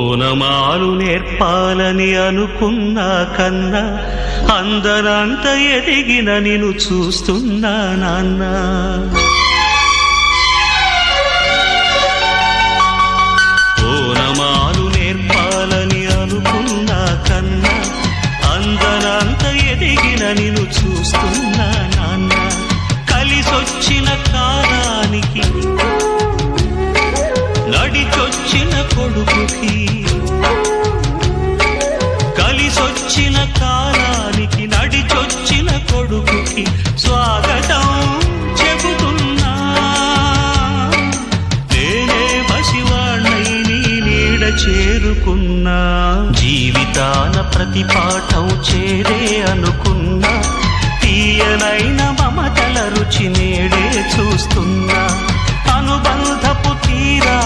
ఓనమాలు నేర్పాలని అనుకున్నా కన్నా అందరంత ఎదిగిన నిన్ను చూస్తున్నా నాన్న. ఓనమాలు నేర్పాలని అనుకున్నా కన్నా అందరంత ఎదిగిన నిన్ను చూస్తున్నా నాన్న. కలిసొచ్చిన కాలానికి నడిచొచ్చిన కొడుకుకి, కలిసొచ్చిన కాలానికి నడిచొచ్చిన కొడుకుకి స్వాగతం చెబుతున్నా. నేనే పసివాణ్ణై నీ నీడ చేరుకున్నా. జీవితాన ప్రతి పాఠం చేరే అనుకున్నా. తీయనైన మమతల రుచి నేడే చూస్తున్నా. అనుబంధపు తీరా